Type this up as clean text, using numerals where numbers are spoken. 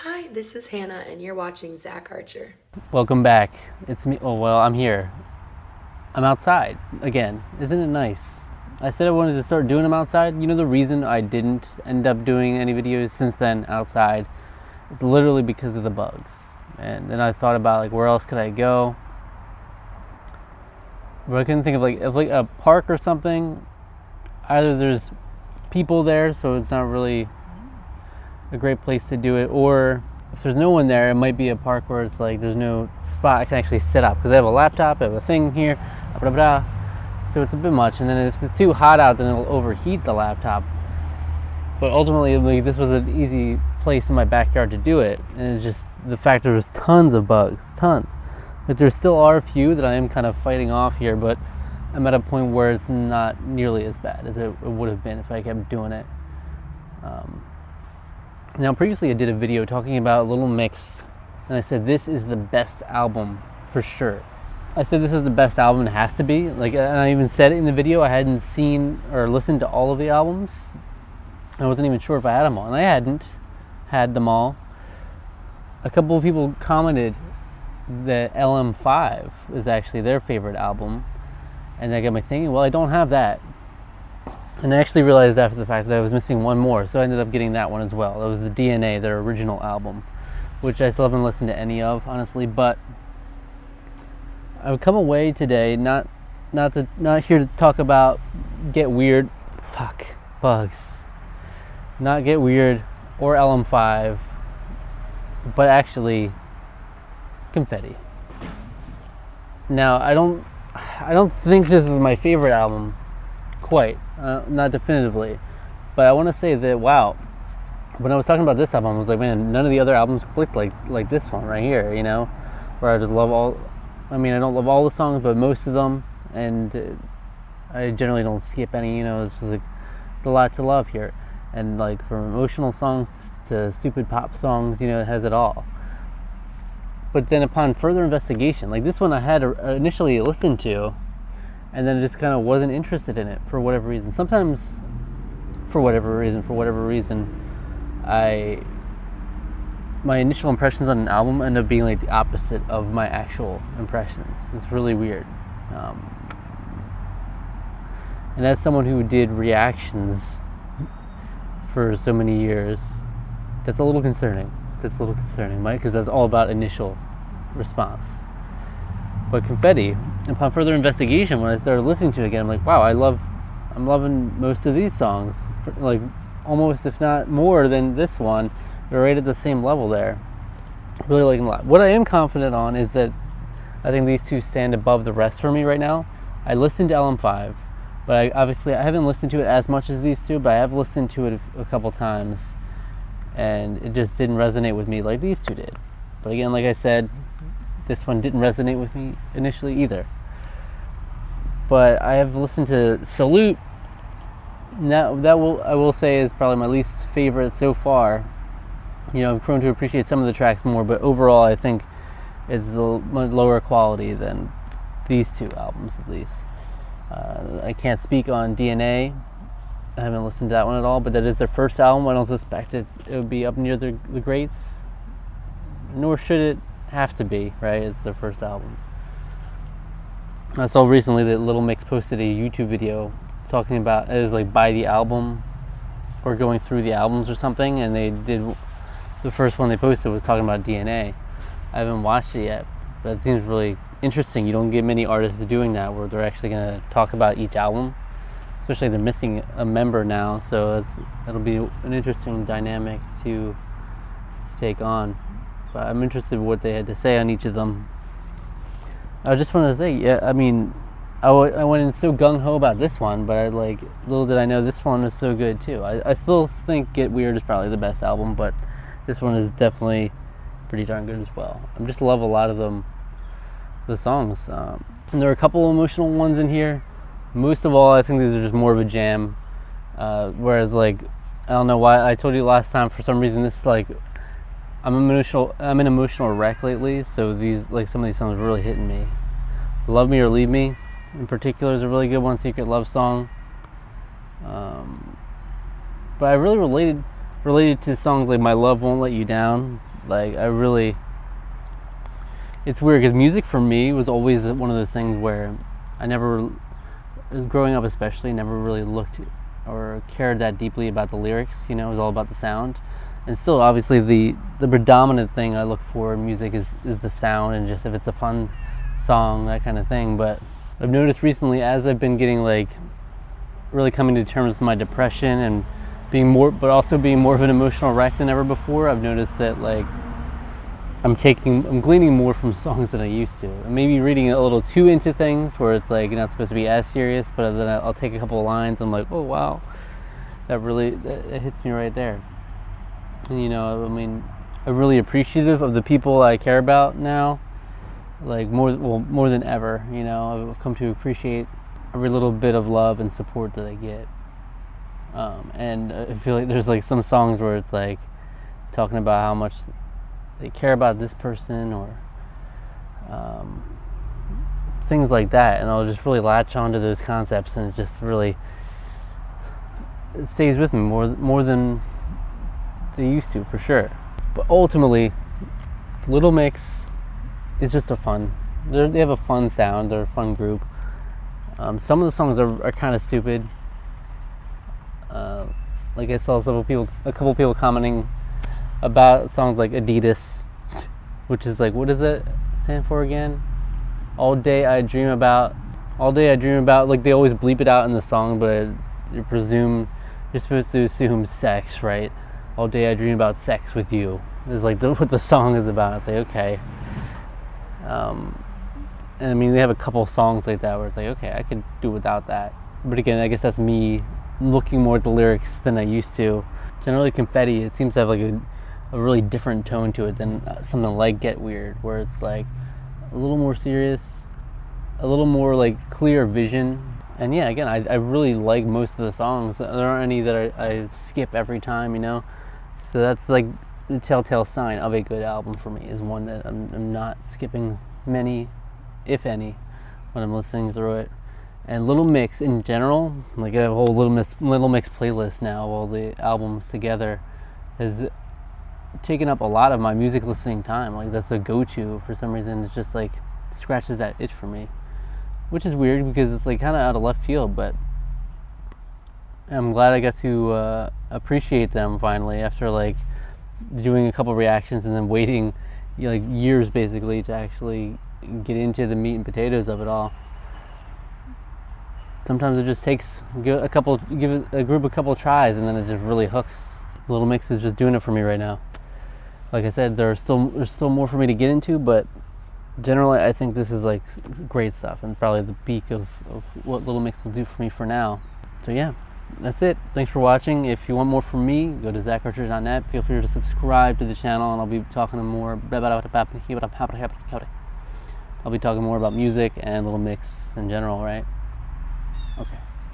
Hi, this is Hannah, and you're watching Zach Archer. Welcome back. It's me. Oh, well, I'm here. I'm outside again. Isn't it nice? I said I wanted to start doing them outside. You know the reason I didn't end up doing any videos since then outside? It's literally because of the bugs. And then I thought about like where else could I go? But I couldn't think of like a park or something. Either there's people there, so it's not really a great place to do it, or if there's no one there, it might be a park where it's like there's no spot I can actually sit up because I have a laptop, I have a thing here, blah, blah, blah. So it's a bit much. And then if it's too hot out, then it'll overheat the laptop. But ultimately, like, this was an easy place in my backyard to do it, and it's just the fact there's tons of bugs, tons. Like there still are a few that I am kind of fighting off here, but I'm at a point where it's not nearly as bad as it would have been if I kept doing it. Now, previously I did a video talking about Little Mix, and I said this is the best album for sure. I said this is the best album, it has to be. Like, and I even said it in the video, I hadn't seen or listened to all of the albums. I wasn't even sure if I had them all, and I hadn't had them all. A couple of people commented that LM5 is actually their favorite album, and that got me thinking, well, I don't have that. And I actually realized after the fact that I was missing one more, so I ended up getting that one as well. That was the DNA, their original album, which I still haven't listened to any of, honestly. But I would come away today not here to talk about Get Weird, bugs, not Get Weird or LM5, but actually Confetti. Now I don't think this is my favorite album. Quite, not definitively, but I want to say that wow, when I was talking about this album, I was like, man, none of the other albums clicked like this one right here, you know, where I just love all. I mean, I don't love all the songs, but most of them, and I generally don't skip any. You know, it's just like a lot to love here, and like from emotional songs to stupid pop songs, you know, it has it all. But then upon further investigation, like this one, I had initially listened to. And then I just kind of wasn't interested in it for whatever reason. Sometimes, for whatever reason, my initial impressions on an album end up being like the opposite of my actual impressions. It's really weird. And as someone who did reactions for so many years, that's a little concerning. Mike, because that's all about initial response. But Confetti, upon further investigation, when I started listening to it again, I'm like, wow, I'm loving most of these songs, like almost if not more than this one. They're right at the same level there. Really liking a lot. What I am confident on is that I think these two stand above the rest for me right now. I listened to LM5, but I haven't listened to it as much as these two, but I have listened to it a couple times, and it just didn't resonate with me like these two did. But again, like I said, this one didn't resonate with me initially either. But I have listened to Salute. I will say is probably my least favorite so far. You know, I've grown to appreciate some of the tracks more, but overall I think it's much lower quality than these two albums at least. I can't speak on DNA. I haven't listened to that one at all, but that is their first album. I don't suspect it would be up near the greats, nor should it have to be, right? It's their first album. I saw recently that Little Mix posted a YouTube video talking about it was like by the album or going through the albums or something, and they did the first one they posted was talking about DNA. I haven't watched it yet, but it seems really interesting. You don't get many artists doing that where they're actually going to talk about each album, especially they're missing a member now, so it'll be an interesting dynamic to take on. But I'm interested in what they had to say on each of them. I just wanted to say, yeah, I mean, I went in so gung-ho about this one, but little did I know this one was so good too. I still think Get Weird is probably the best album, but this one is definitely pretty darn good as well. I just love a lot of them, the songs. And there are a couple emotional ones in here. Most of all, I think these are just more of a jam. Whereas, like, I don't know why, I told you last time, for some reason, this is like, I'm an emotional wreck lately, so some of these songs are really hitting me. Love Me or Leave Me, in particular, is a really good one, Secret Love Song. But I really related to songs like My Love Won't Let You Down, Like it's weird because music for me was always one of those things where I never, growing up especially, never really looked or cared that deeply about the lyrics. You know, it was all about the sound. And still, obviously, the predominant thing I look for in music is the sound, and just if it's a fun song, that kind of thing. But I've noticed recently, as I've been getting like really coming to terms with my depression and being more of an emotional wreck than ever before, I've noticed that like I'm gleaning more from songs than I used to. And maybe reading a little too into things where it's like you're not supposed to be as serious, but then I'll take a couple of lines and I'm like, oh wow, that hits me right there. And you know, I mean, I'm really appreciative of the people I care about now, like more than ever. You know, I've come to appreciate every little bit of love and support that I get. And I feel like there's like some songs where it's like talking about how much they care about this person, or things like that, and I'll just really latch onto those concepts, and it stays with me more than they used to, for sure. But ultimately, Little Mix is just they have a fun sound. They're a fun group. Some of the songs are kind of stupid. Like I saw a couple people commenting about songs like Adidas, which is like, what does it stand for again? All day I dream about, like they always bleep it out in the song, but you're supposed to assume sex, right? All day I dream about sex with you is like what the song is about. It's like, okay. And I mean, they have a couple songs like that where it's like, okay, I could do without that. But again, I guess that's me looking more at the lyrics than I used to. Generally, Confetti, it seems to have like a really different tone to it than something like Get Weird, where it's like a little more serious, a little more like clear vision. And yeah, again, I really like most of the songs. There aren't any that I skip every time, you know. So that's like the telltale sign of a good album for me, is one that I'm not skipping many, if any, when I'm listening through it. And Little Mix in general, like I have a whole Little Mix playlist now, all the albums together, has taken up a lot of my music listening time. Like that's a go-to for some reason. It's just like scratches that itch for me, which is weird because it's like kind of out of left field, but I'm glad I got to appreciate them finally after like doing a couple reactions and then waiting like years basically to actually get into the meat and potatoes of it all. Sometimes it just takes give a group a couple tries and then it just really hooks. Little Mix is just doing it for me right now. Like I said, there's still more for me to get into, but generally I think this is like great stuff and probably the peak of what Little Mix will do for me for now. So yeah, that's it. Thanks for watching. If you want more from me, go to zacharcher.net. Feel free to subscribe to the channel, and I'll be talking more. I'll be talking more about music and Little Mix in general, right? Okay.